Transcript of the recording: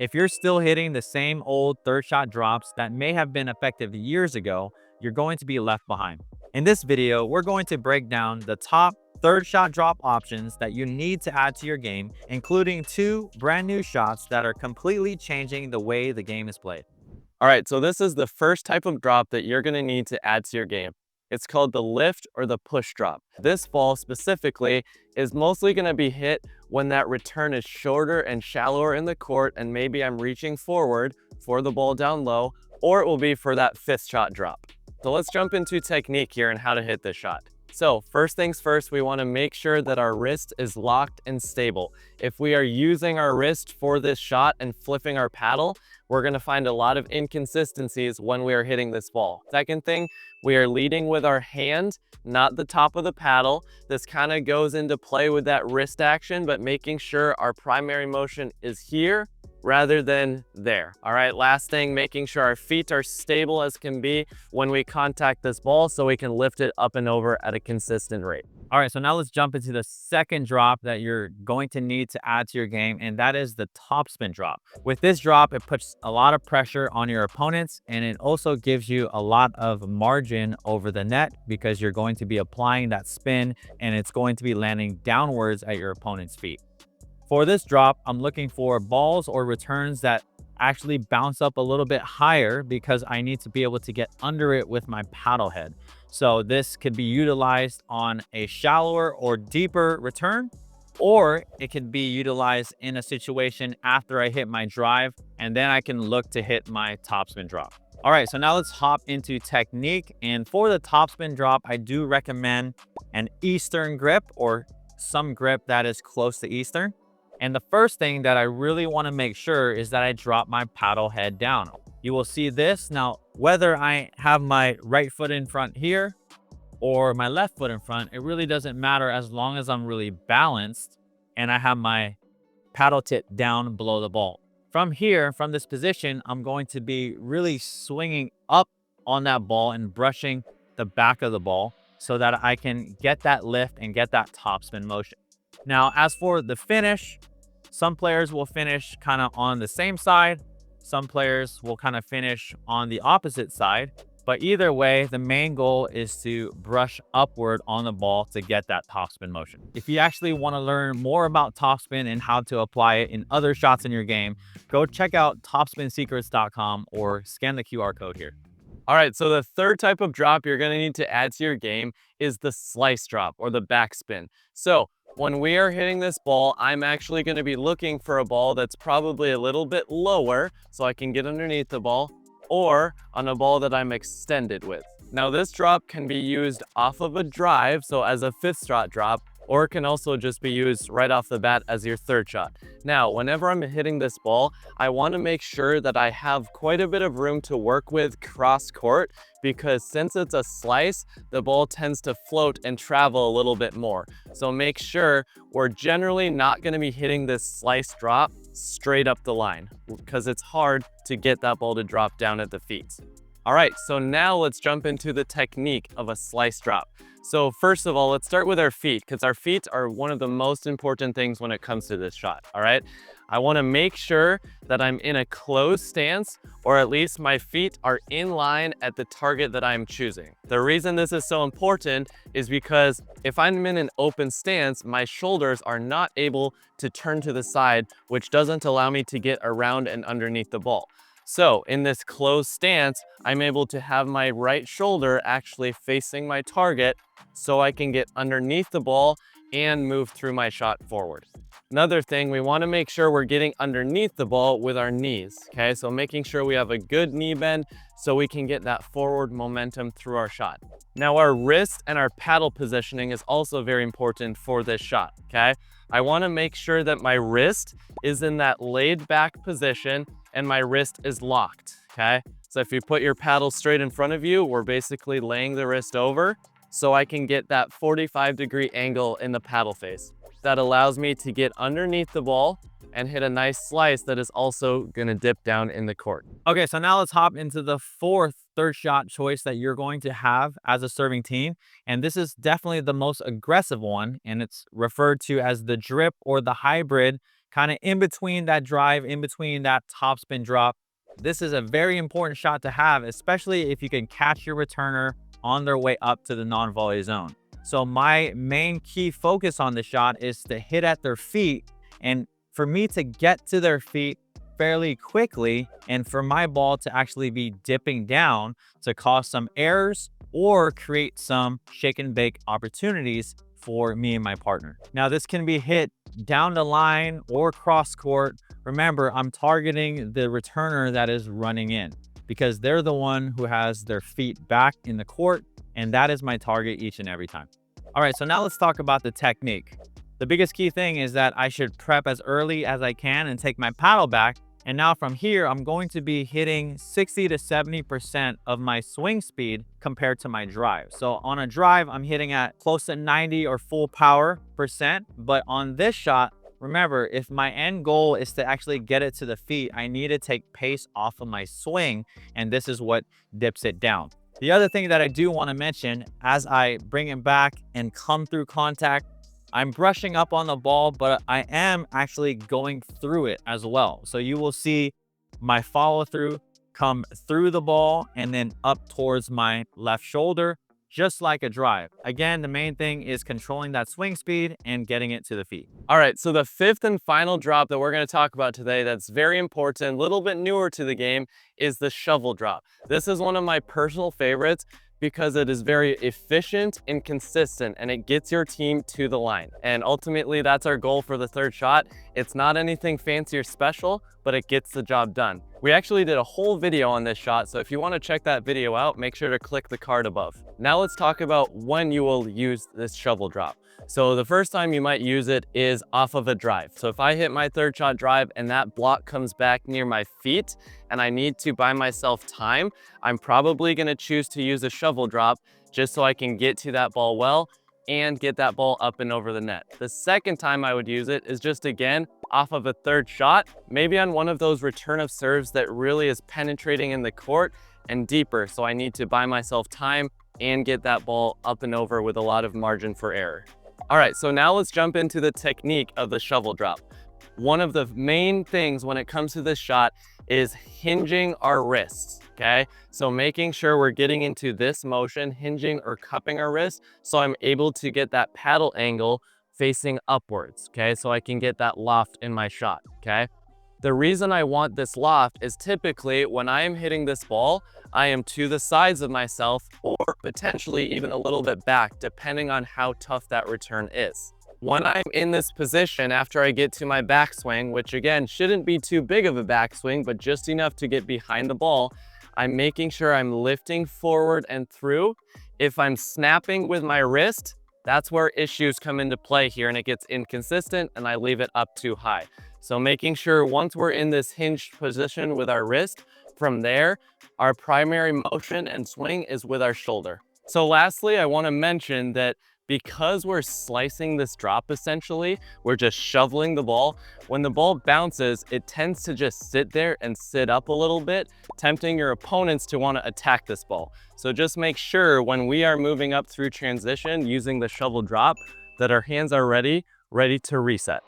If you're still hitting the same old third shot drops that may have been effective years ago, you're going to be left behind. In this video, we're going to break down the top third shot drop options that you need to add to your game, including 2 brand new shots that are completely changing the way the game is played. All right, so this is the first type of drop that you're going to need to add to your game. It's called the lift or the push drop. This ball specifically is mostly going to be hit when that return is shorter and shallower in the court, and maybe I'm reaching forward for the ball down low, or it will be for that 5th shot drop. So let's jump into technique here and how to hit this shot. So first things first, we want to make sure that our wrist is locked and stable. If we are using our wrist for this shot and flipping our paddle, we're going to find a lot of inconsistencies when we are hitting this ball. Second thing, we are leading with our hand, not the top of the paddle. This kind of goes into play with that wrist action, but making sure our primary motion is here rather than there. All right, last thing, making sure our feet are stable as can be when we contact this ball so we can lift it up and over at a consistent rate. All right, so now let's jump into the second drop that you're going to need to add to your game, and that is the topspin drop. With this drop, it puts a lot of pressure on your opponents, and it also gives you a lot of margin over the net because you're going to be applying that spin and it's going to be landing downwards at your opponent's feet. For this drop, I'm looking for balls or returns that actually bounce up a little bit higher because I need to be able to get under it with my paddle head. So this could be utilized on a shallower or deeper return, or it could be utilized in a situation after I hit my drive, and then I can look to hit my topspin drop. All right, so now let's hop into technique. And for the topspin drop, I do recommend an Eastern grip or some grip that is close to Eastern. And the first thing that I really want to make sure is that I drop my paddle head down. You will see this. Now, whether I have my right foot in front here or my left foot in front, it really doesn't matter as long as I'm really balanced and I have my paddle tip down below the ball. From here, from this position, I'm going to be really swinging up on that ball and brushing the back of the ball so that I can get that lift and get that topspin motion. Now, as for the finish, some players will finish kind of on the same side. Some players will kind of finish on the opposite side. But either way, the main goal is to brush upward on the ball to get that topspin motion. If you actually want to learn more about topspin and how to apply it in other shots in your game, go check out topspinsecrets.com or scan the QR code here. All right, so the third type of drop you're going to need to add to your game is the slice drop or the backspin. So when we are hitting this ball, I'm actually going to be looking for a ball that's probably a little bit lower so I can get underneath the ball, or on a ball that I'm extended with. Now this drop can be used off of a drive, so as a 5th shot drop, or it can also just be used right off the bat as your 3rd shot. Now, whenever I'm hitting this ball, I want to make sure that I have quite a bit of room to work with cross court, because since it's a slice, the ball tends to float and travel a little bit more. So make sure we're generally not going to be hitting this slice drop straight up the line because it's hard to get that ball to drop down at the feet. All right, so now let's jump into the technique of a slice drop. So first of all, let's start with our feet because our feet are one of the most important things when it comes to this shot, all right? I want to make sure that I'm in a closed stance, or at least my feet are in line at the target that I'm choosing. The reason this is so important is because if I'm in an open stance, my shoulders are not able to turn to the side, which doesn't allow me to get around and underneath the ball. So in this closed stance, I'm able to have my right shoulder actually facing my target so I can get underneath the ball and move through my shot forward. Another thing, we want to make sure we're getting underneath the ball with our knees, okay? So making sure we have a good knee bend so we can get that forward momentum through our shot. Now our wrist and our paddle positioning is also very important for this shot, okay? I want to make sure that my wrist is in that laid back position and my wrist is locked, okay? So if you put your paddle straight in front of you, we're basically laying the wrist over so I can get that 45-degree angle in the paddle face. That allows me to get underneath the ball and hit a nice slice that is also gonna dip down in the court. Okay, so now let's hop into the 4th third shot choice that you're going to have as a serving team. And this is definitely the most aggressive one, and it's referred to as the drip or the hybrid kind of in between that drive, in between that topspin drop. This is a very important shot to have, especially if you can catch your returner on their way up to the non-volley zone. So my main key focus on the shot is to hit at their feet, and for me to get to their feet fairly quickly, and for my ball to actually be dipping down to cause some errors or create some shake and bake opportunities for me and my partner. Now, this can be hit down the line or cross court. Remember, I'm targeting the returner that is running in because they're the one who has their feet back in the court, and that is my target each and every time. All right, so now let's talk about the technique. The biggest key thing is that I should prep as early as I can and take my paddle back. And now from here, I'm going to be hitting 60 to 70% of my swing speed compared to my drive. So on a drive, I'm hitting at close to 90 or full power percent. But on this shot, remember, if my end goal is to actually get it to the feet, I need to take pace off of my swing. And this is what dips it down. The other thing that I do want to mention as I bring it back and come through contact, I'm brushing up on the ball, but I am actually going through it as well. So you will see my follow through come through the ball and then up towards my left shoulder, just like a drive. Again, the main thing is controlling that swing speed and getting it to the feet. All right, so the fifth and final drop that we're going to talk about today that's very important, a little bit newer to the game, is the shovel drop. This is one of my personal favorites because it is very efficient and consistent, and it gets your team to the line. And ultimately, that's our goal for the third shot. It's not anything fancy or special, but it gets the job done. We actually did a whole video on this shot, so if you want to check that video out, make sure to click the card above. Now let's talk about when you will use this shovel drop. So the first time you might use it is off of a drive. So if I hit my third shot drive and that block comes back near my feet and I need to buy myself time, I'm probably going to choose to use a shovel drop just so I can get to that ball well and get that ball up and over the net. The second time I would use it is just again off of a third shot, maybe on one of those return of serves that really is penetrating in the court and deeper. So I need to buy myself time and get that ball up and over with a lot of margin for error. All right, so now let's jump into the technique of the shovel drop. One of the main things when it comes to this shot is hinging our wrists, okay? So making sure we're getting into this motion, hinging or cupping our wrists, so I'm able to get that paddle angle facing upwards, okay? So I can get that loft in my shot, okay? The reason I want this loft is typically when I am hitting this ball, I am to the sides of myself or potentially even a little bit back, depending on how tough that return is. When I'm in this position after I get to my backswing, which again, shouldn't be too big of a backswing, but just enough to get behind the ball, I'm making sure I'm lifting forward and through. If I'm snapping with my wrist, that's where issues come into play here and it gets inconsistent and I leave it up too high. So making sure once we're in this hinged position with our wrist, from there, our primary motion and swing is with our shoulder. So lastly, I want to mention that because we're slicing this drop essentially, we're just shoveling the ball. When the ball bounces, it tends to just sit there and sit up a little bit, tempting your opponents to want to attack this ball. So just make sure when we are moving up through transition using the shovel drop that our hands are ready to reset.